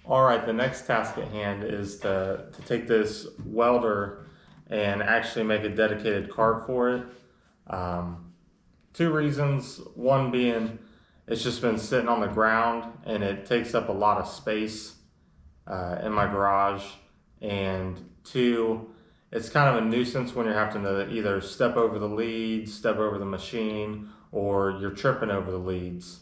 All right, the next task at hand is to take this welder and actually make a dedicated cart for it. Um, Two reasons. One being it's just been sitting on the ground and it takes up a lot of space in my garage. And two, it's kind of a nuisance when you're having to either step over the leads, step over the machine, or you're tripping over the leads.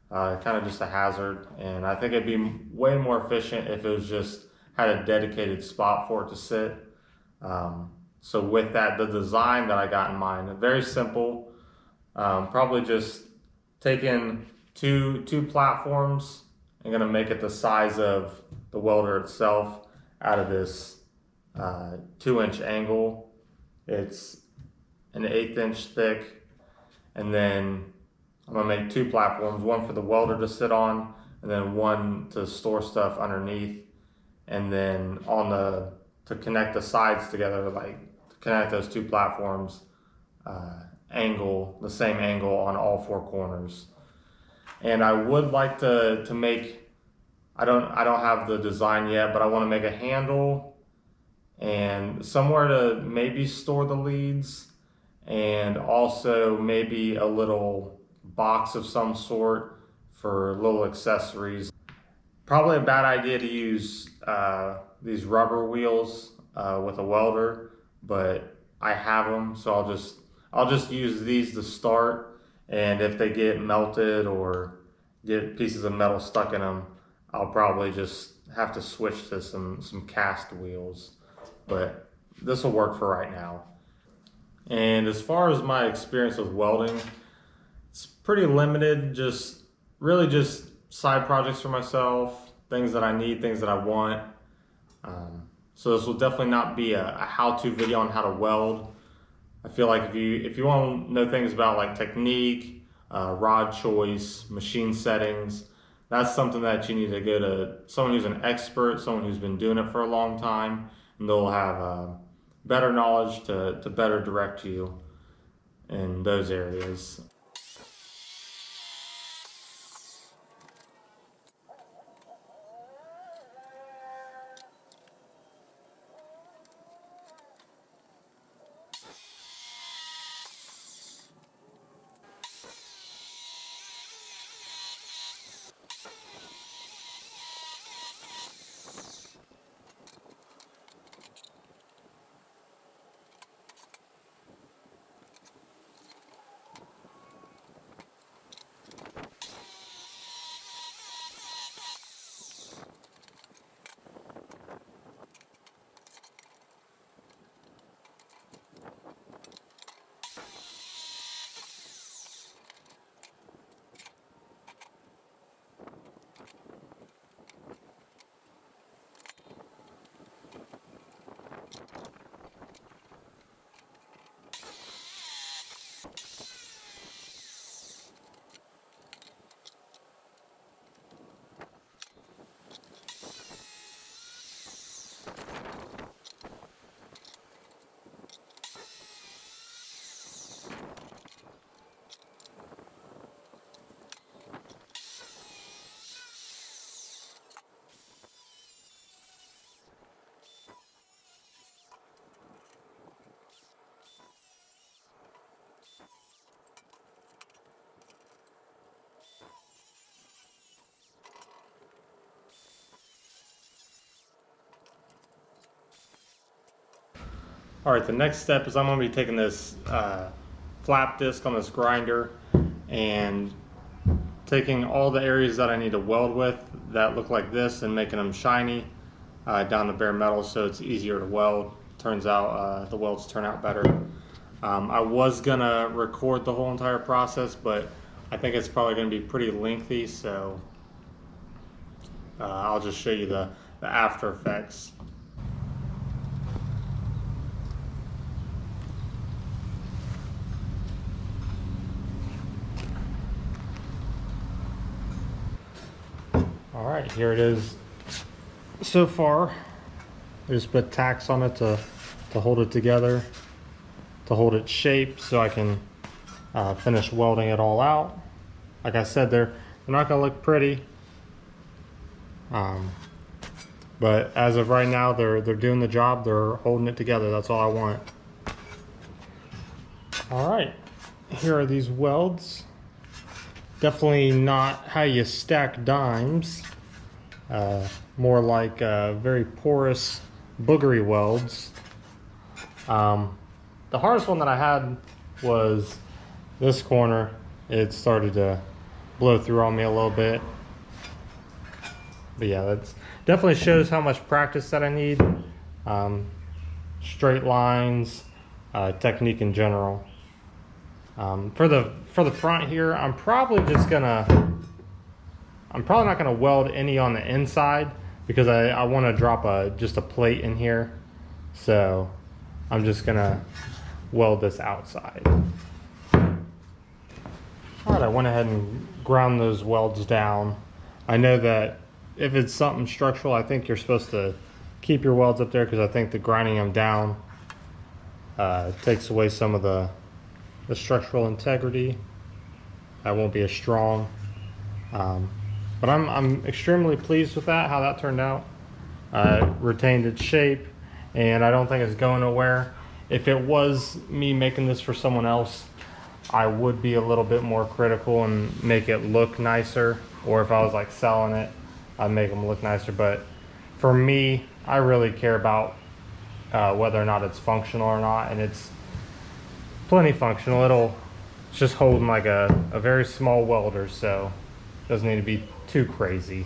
Kind of just a hazard, and I think it'd be way more efficient if it was just had a dedicated spot for it to sit. So with that, the design that I got in mind, very simple. Probably just taking two platforms and gonna make it the size of the welder itself out of this 2-inch angle. It's an 1/8 inch thick, and then I'm gonna make two platforms, one for the welder to sit on, and then one to store stuff underneath. And then to connect the sides together, like to connect those two platforms, the same angle on all four corners. And I would like to make, I don't have the design yet, but I want to make a handle and somewhere to maybe store the leads, and also maybe a little box of some sort for little accessories. Probably a bad idea to use these rubber wheels with a welder, but I have them, so I'll just use these to start. And if they get melted or get pieces of metal stuck in them, I'll probably just have to switch to some cast wheels. But this will work for right now. And as far as my experience with welding, it's pretty limited. Just side projects for myself, things that I need, things that I want. So this will definitely not be a how-to video on how to weld. I feel like if you want to know things about like technique, rod choice, machine settings, that's something that you need to go to someone who's an expert, someone who's been doing it for a long time, and they'll have better knowledge to better direct you in those areas. All right, the next step is I'm going to be taking this flap disc on this grinder and taking all the areas that I need to weld with that look like this and making them shiny down to bare metal so it's easier to weld. Turns out the welds turn out better. I was going to record the whole entire process, but I think it's probably going to be pretty lengthy, so I'll just show you the after effects. All right, here it is so far. I just put tacks on it to hold it together, to hold its shape so I can finish welding it all out. Like I said, they're not gonna look pretty. But as of right now, they're doing the job. They're holding it together. That's all I want. All right, here are these welds. Definitely not how you stack dimes. More like very porous, boogery welds. The hardest one that I had was this corner. It started to blow through on me a little bit. But yeah, that definitely shows how much practice that I need. Straight lines, technique in general. For the front here, I'm probably not gonna weld any on the inside because I want to drop just a plate in here. So I'm just gonna weld this outside. All right, I went ahead and ground those welds down. I know that if it's something structural, I think you're supposed to keep your welds up there because I think the grinding them down takes away some of the structural integrity. That won't be as strong. But I'm extremely pleased with that, how that turned out. Retained its shape, and I don't think it's going nowhere. If it was me making this for someone else, I would be a little bit more critical and make it look nicer. Or if I was like selling it, I'd make them look nicer. But for me, I really care about whether or not it's functional or not, and it's plenty functional. It's just holding like a very small welder, so it doesn't need to be too crazy.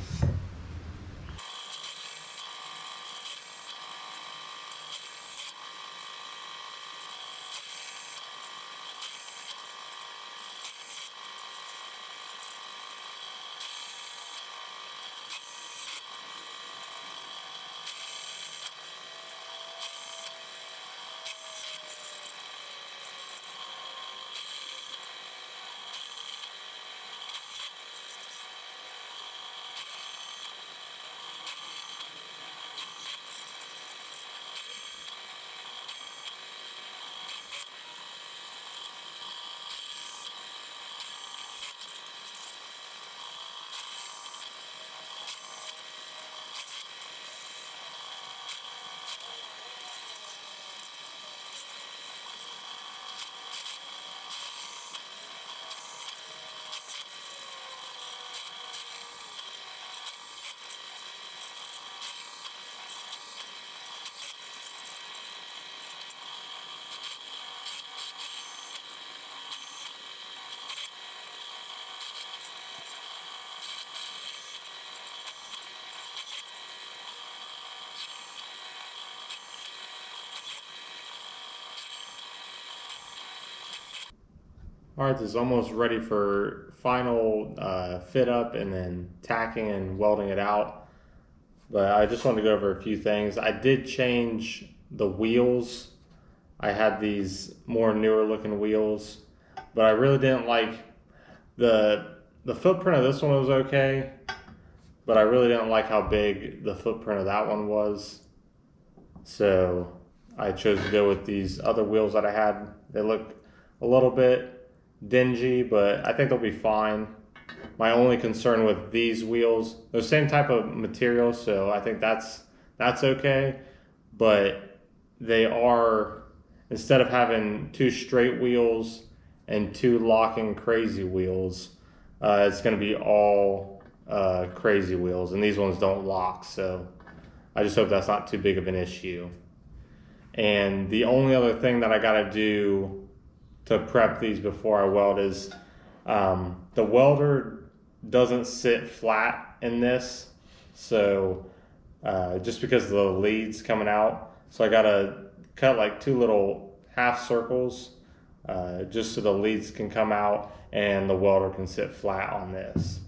All right, this is almost ready for final fit up and then tacking and welding it out. But I just wanted to go over a few things. I did change the wheels. I had these more newer looking wheels, but I really didn't like the footprint of this one was okay, but I really didn't like how big the footprint of that one was. So I chose to go with these other wheels that I had. They look a little bit dingy, but I think they'll be fine. My only concern with these wheels, they're the same type of material, so I think that's okay. But they are, instead of having two straight wheels and two locking crazy wheels, it's going to be all crazy wheels, and these ones don't lock, so I just hope that's not too big of an issue. And the only other thing that I got to do to prep these before I weld is the welder doesn't sit flat in this, so just because of the leads coming out, so I gotta cut like two little half circles just so the leads can come out and the welder can sit flat on this.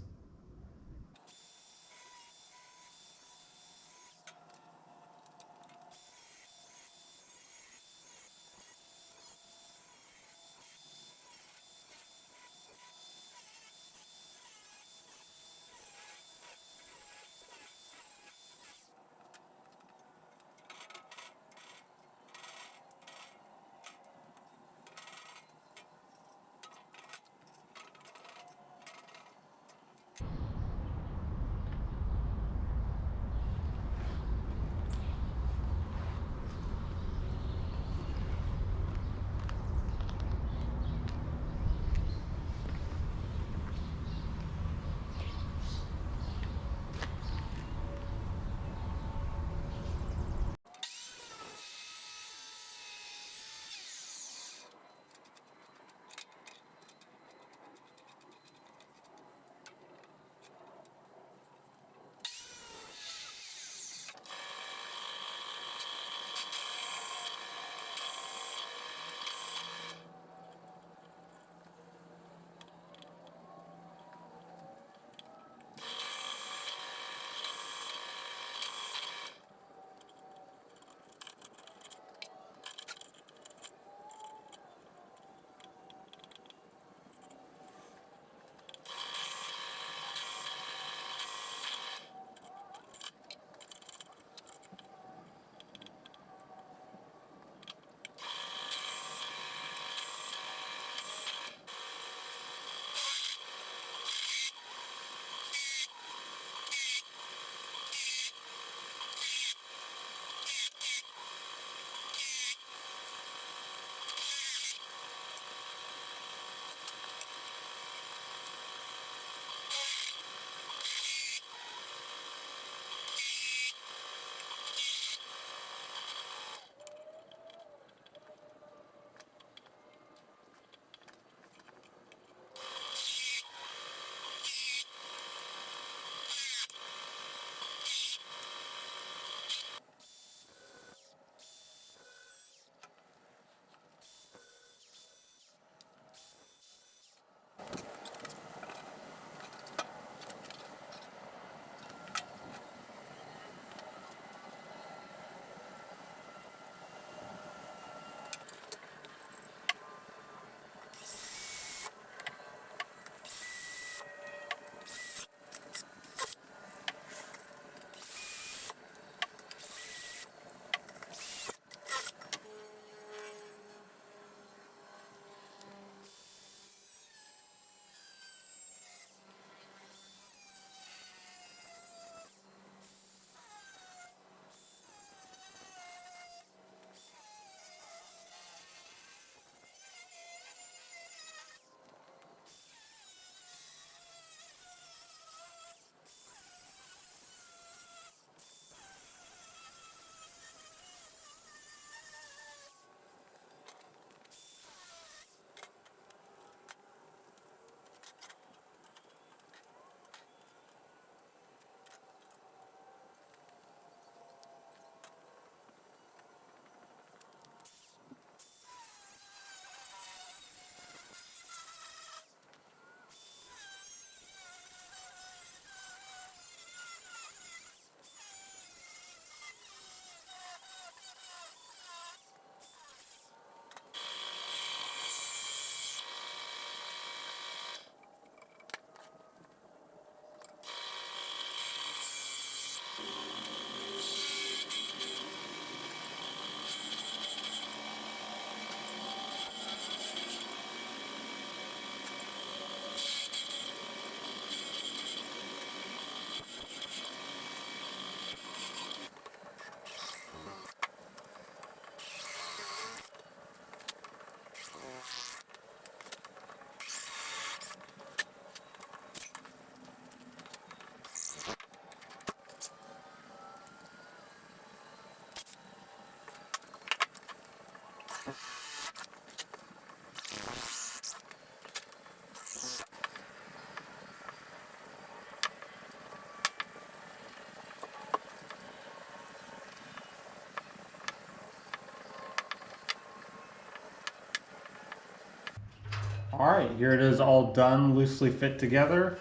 All right, here it is all done, loosely fit together.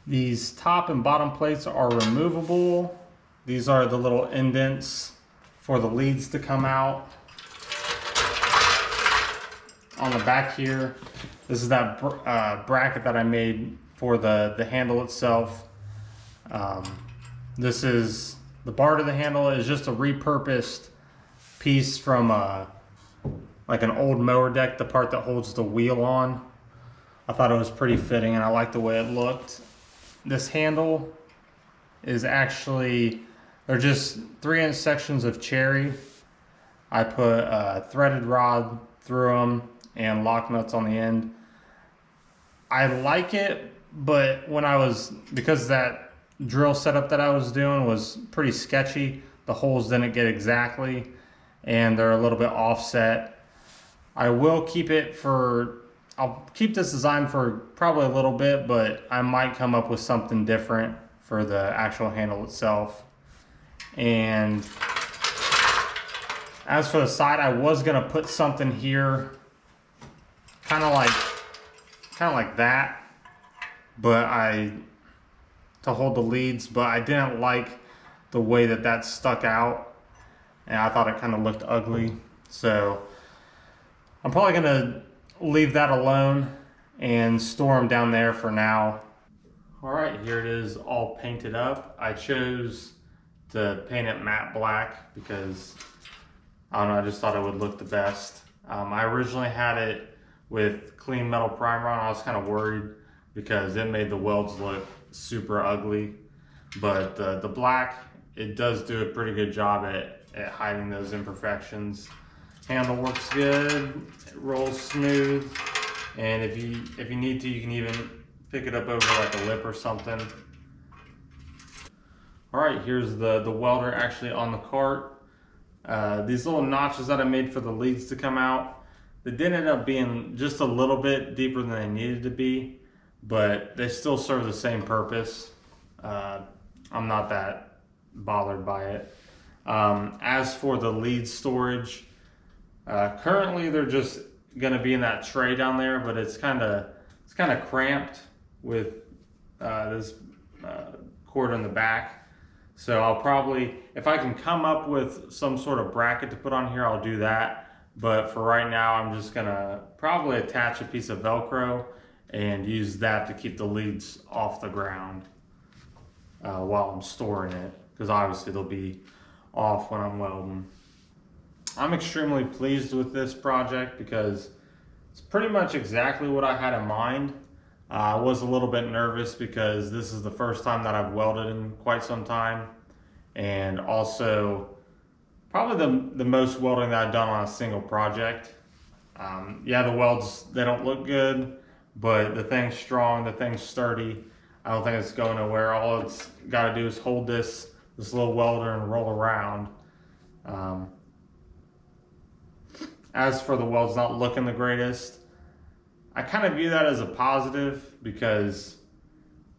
These top and bottom plates are removable. These are the little indents for the leads to come out. On the back here, this is that bracket that I made for the handle itself. This is the bar to the handle is just a repurposed piece from like an old mower deck, the part that holds the wheel on. I thought it was pretty fitting and I liked the way it looked. This handle is actually, they're just 3-inch sections of cherry. I put a threaded rod through them and lock nuts on the end. I like it, but because that drill setup that I was doing was pretty sketchy, the holes didn't get exactly and they're a little bit offset. I'll keep this design for probably a little bit, but I might come up with something different for the actual handle itself. And as for the side, I was gonna put something here, kind of like that, to hold the leads, but I didn't like the way that stuck out, and I thought it kind of looked ugly. So I'm probably gonna leave that alone and store them down there for now. All right, here it is all painted up. I chose to paint it matte black because, I don't know, I just thought it would look the best. I originally had it with clean metal primer on. I was kind of worried because it made the welds look super ugly. But the black, it does do a pretty good job at hiding those imperfections. Handle works good, it rolls smooth, and if you need to, you can even pick it up over like a lip or something. All right, here's the welder actually on the cart. These little notches that I made for the leads to come out, they did end up being just a little bit deeper than they needed to be, but they still serve the same purpose. I'm not that bothered by it. As for the lead storage, currently they're just gonna be in that tray down there, but it's kind of cramped with this cord in the back. So I'll probably, if I can come up with some sort of bracket to put on here, I'll do that. But for right now, I'm just gonna probably attach a piece of Velcro and use that to keep the leads off the ground while I'm storing it, because obviously they'll be off when I'm welding. I'm extremely pleased with this project because it's pretty much exactly what I had in mind. I was a little bit nervous because this is the first time that I've welded in quite some time, and also probably the most welding that I've done on a single project. Yeah, the welds, they don't look good, but the thing's strong, the thing's sturdy. I don't think it's going nowhere. All it's got to do is hold this little welder and roll around. As for the welds not looking the greatest, I kind of view that as a positive because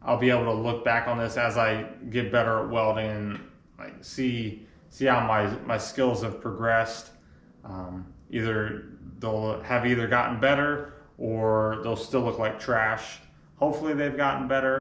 I'll be able to look back on this as I get better at welding and like see how my skills have progressed. Either they'll have gotten better or they'll still look like trash. Hopefully they've gotten better.